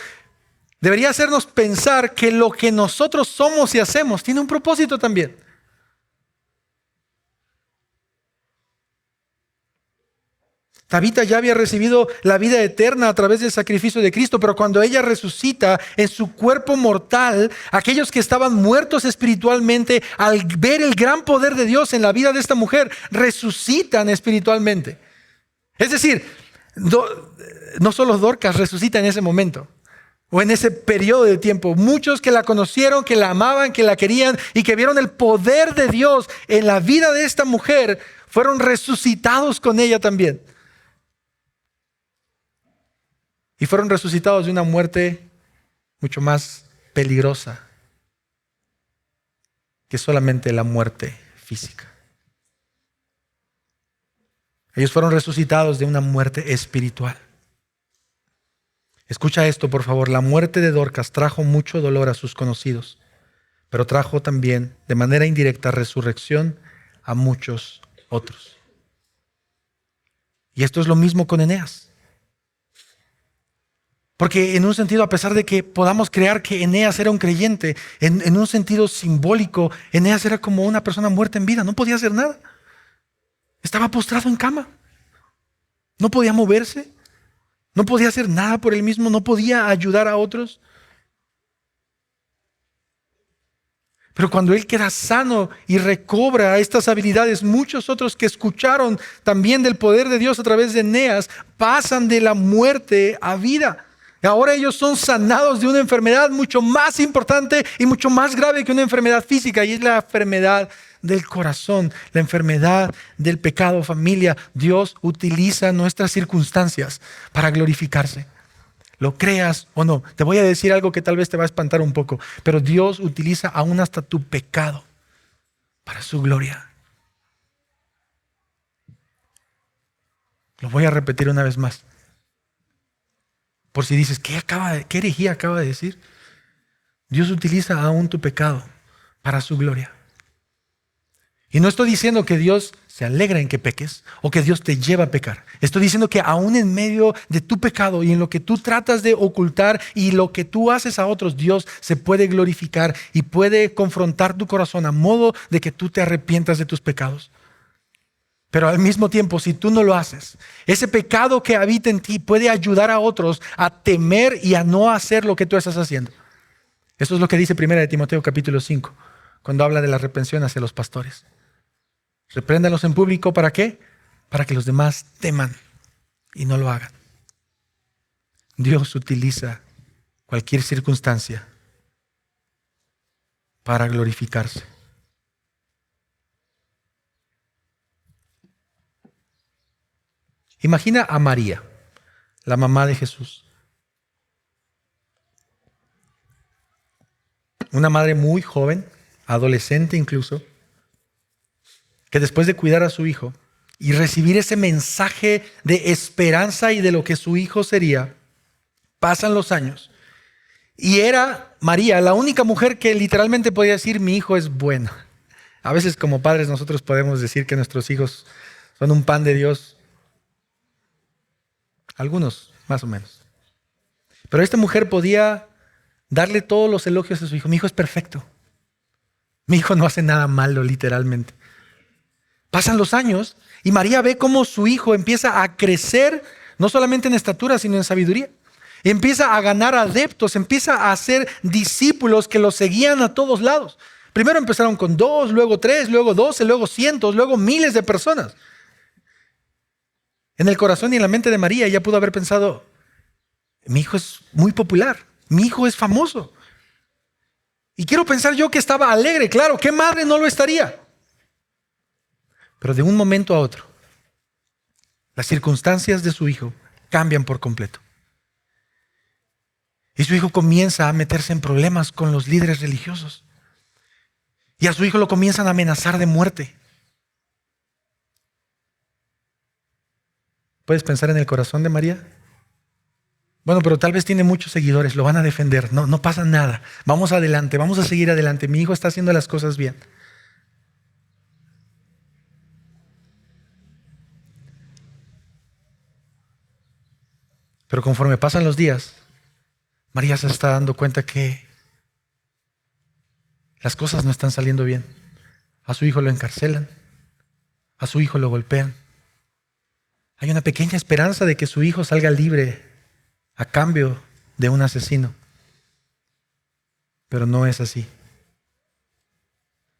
debería hacernos pensar que lo que nosotros somos y hacemos tiene un propósito también. Tabita ya había recibido la vida eterna a través del sacrificio de Cristo, pero cuando ella resucita en su cuerpo mortal, aquellos que estaban muertos espiritualmente, al ver el gran poder de Dios en la vida de esta mujer, resucitan espiritualmente. Es decir, no solo Dorcas resucita en ese momento o en ese periodo de tiempo. Muchos que la conocieron, que la amaban, que la querían y que vieron el poder de Dios en la vida de esta mujer, fueron resucitados con ella también. Y fueron resucitados de una muerte mucho más peligrosa que solamente la muerte física. Ellos fueron resucitados de una muerte espiritual. Escucha esto, por favor. La muerte de Dorcas trajo mucho dolor a sus conocidos, pero trajo también, de manera indirecta, resurrección a muchos otros. Y esto es lo mismo con Eneas. Porque en un sentido, a pesar de que podamos creer que Eneas era un creyente, en un sentido simbólico, Eneas era como una persona muerta en vida, no podía hacer nada. Estaba postrado en cama. No podía moverse, no podía hacer nada por él mismo, no podía ayudar a otros. Pero cuando él queda sano y recobra estas habilidades, muchos otros que escucharon también del poder de Dios a través de Eneas pasan de la muerte a vida. Ahora ellos son sanados de una enfermedad mucho más importante y mucho más grave que una enfermedad física, y es la enfermedad del corazón, la enfermedad del pecado. Familia, Dios utiliza nuestras circunstancias para glorificarse. Lo creas o no, te voy a decir algo que tal vez te va a espantar un poco, pero Dios utiliza aún hasta tu pecado para su gloria. Lo voy a repetir una vez más. Por si dices, ¿qué herejía acaba de decir? Dios utiliza aún tu pecado para su gloria. Y no estoy diciendo que Dios se alegra en que peques o que Dios te lleva a pecar. Estoy diciendo que aún en medio de tu pecado y en lo que tú tratas de ocultar y lo que tú haces a otros, Dios se puede glorificar y puede confrontar tu corazón a modo de que tú te arrepientas de tus pecados. Pero al mismo tiempo, si tú no lo haces, ese pecado que habita en ti puede ayudar a otros a temer y a no hacer lo que tú estás haciendo. Eso es lo que dice 1 de Timoteo capítulo 5, cuando habla de la reprensión hacia los pastores. Repréndalos en público, ¿para qué? Para que los demás teman y no lo hagan. Dios utiliza cualquier circunstancia para glorificarse. Imagina a María, la mamá de Jesús. Una madre muy joven, adolescente incluso, que después de cuidar a su hijo y recibir ese mensaje de esperanza y de lo que su hijo sería, pasan los años. Y era María la única mujer que literalmente podía decir, mi hijo es bueno. A veces como padres nosotros podemos decir que nuestros hijos son un pan de Dios. Algunos, más o menos. Pero esta mujer podía darle todos los elogios a su hijo. Mi hijo es perfecto. Mi hijo no hace nada malo, literalmente. Pasan los años y María ve cómo su hijo empieza a crecer, no solamente en estatura, sino en sabiduría. Empieza a ganar adeptos, empieza a hacer discípulos que lo seguían a todos lados. Primero empezaron con 2, luego 3, luego 12, luego cientos, luego miles de personas. En el corazón y en la mente de María, ella pudo haber pensado, mi hijo es muy popular, mi hijo es famoso. Y quiero pensar yo que estaba alegre, claro, ¿qué madre no lo estaría? Pero de un momento a otro, las circunstancias de su hijo cambian por completo. Y su hijo comienza a meterse en problemas con los líderes religiosos. Y a su hijo lo comienzan a amenazar de muerte. ¿Puedes pensar en el corazón de María? Bueno, pero tal vez tiene muchos seguidores, lo van a defender. No pasa nada. Vamos adelante, vamos a seguir adelante. Mi hijo está haciendo las cosas bien. Pero conforme pasan los días, María se está dando cuenta que las cosas no están saliendo bien. A su hijo lo encarcelan, a su hijo lo golpean. Hay una pequeña esperanza de que su hijo salga libre a cambio de un asesino. Pero no es así.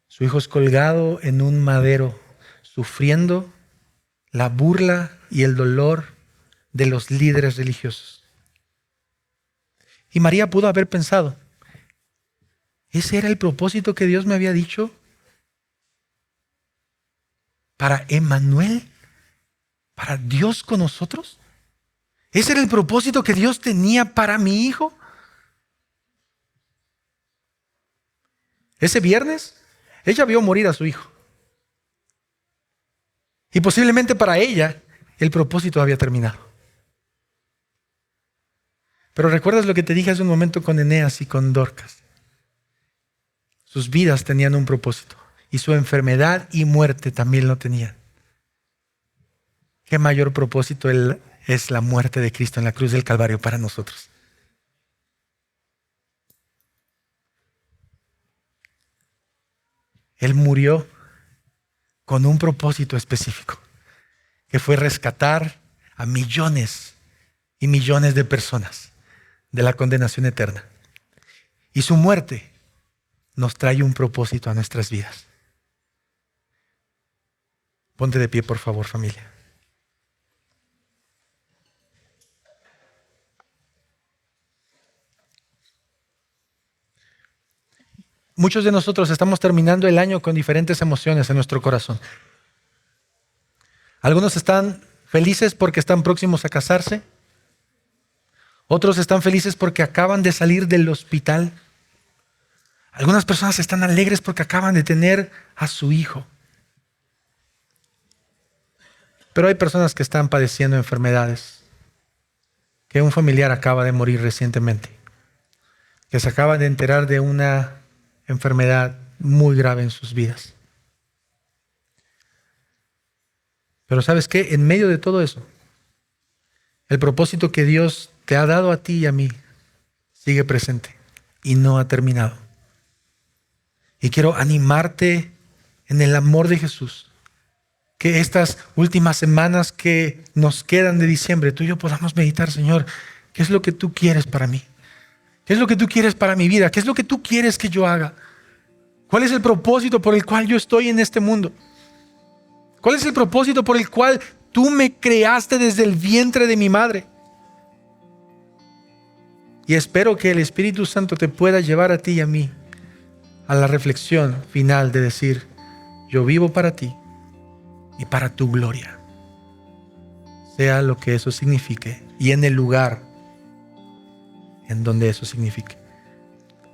Su hijo es colgado en un madero, sufriendo la burla y el dolor de los líderes religiosos. Y María pudo haber pensado, ¿ese era el propósito que Dios me había dicho para Emmanuel? ¿Para Dios con nosotros? ¿Ese era el propósito que Dios tenía para mi hijo? Ese viernes, ella vio morir a su hijo. Y posiblemente para ella, el propósito había terminado. Pero ¿recuerdas lo que te dije hace un momento con Eneas y con Dorcas? Sus vidas tenían un propósito y su enfermedad y muerte también lo tenían. ¿Qué mayor propósito es la muerte de Cristo en la cruz del Calvario para nosotros? Él murió con un propósito específico, que fue rescatar a millones y millones de personas de la condenación eterna. Y su muerte nos trae un propósito a nuestras vidas. Ponte de pie, por favor, familia. Muchos de nosotros estamos terminando el año con diferentes emociones en nuestro corazón. Algunos están felices porque están próximos a casarse. Otros están felices porque acaban de salir del hospital. Algunas personas están alegres porque acaban de tener a su hijo. Pero hay personas que están padeciendo enfermedades, que un familiar acaba de morir recientemente, que se acaba de enterar de una enfermedad muy grave en sus vidas. Pero ¿sabes qué? En medio de todo eso, el propósito que Dios te ha dado a ti y a mí sigue presente y no ha terminado. Y quiero animarte en el amor de Jesús, que estas últimas semanas que nos quedan de diciembre, tú y yo podamos meditar, Señor, ¿qué es lo que tú quieres para mí? ¿Qué es lo que tú quieres para mi vida? ¿Qué es lo que tú quieres que yo haga? ¿Cuál es el propósito por el cual yo estoy en este mundo? ¿Cuál es el propósito por el cual tú me creaste desde el vientre de mi madre? Y espero que el Espíritu Santo te pueda llevar a ti y a mí a la reflexión final de decir, yo vivo para ti y para tu gloria. Sea lo que eso signifique y en el lugar en donde eso signifique.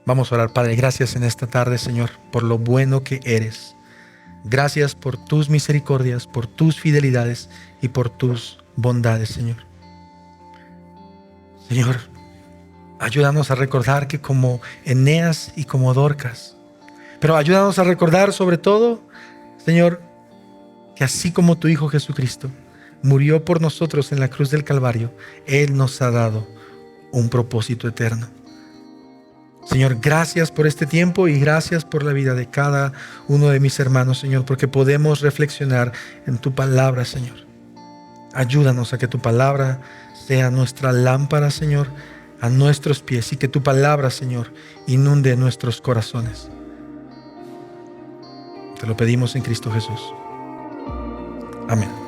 Vamos a orar. Padre, gracias en esta tarde, Señor, por lo bueno que eres. Gracias por tus misericordias, por tus fidelidades y por tus bondades, Señor. Señor, ayúdanos a recordar que como Eneas y como Dorcas, pero ayúdanos a recordar sobre todo, Señor, que así como tu Hijo Jesucristo murió por nosotros en la cruz del Calvario, Él nos ha dado un propósito eterno. Señor, gracias por este tiempo y gracias por la vida de cada uno de mis hermanos, Señor, porque podemos reflexionar en tu palabra, Señor. Ayúdanos a que tu palabra sea nuestra lámpara, Señor, a nuestros pies y que tu palabra, Señor, inunde nuestros corazones. Te lo pedimos en Cristo Jesús. Amén.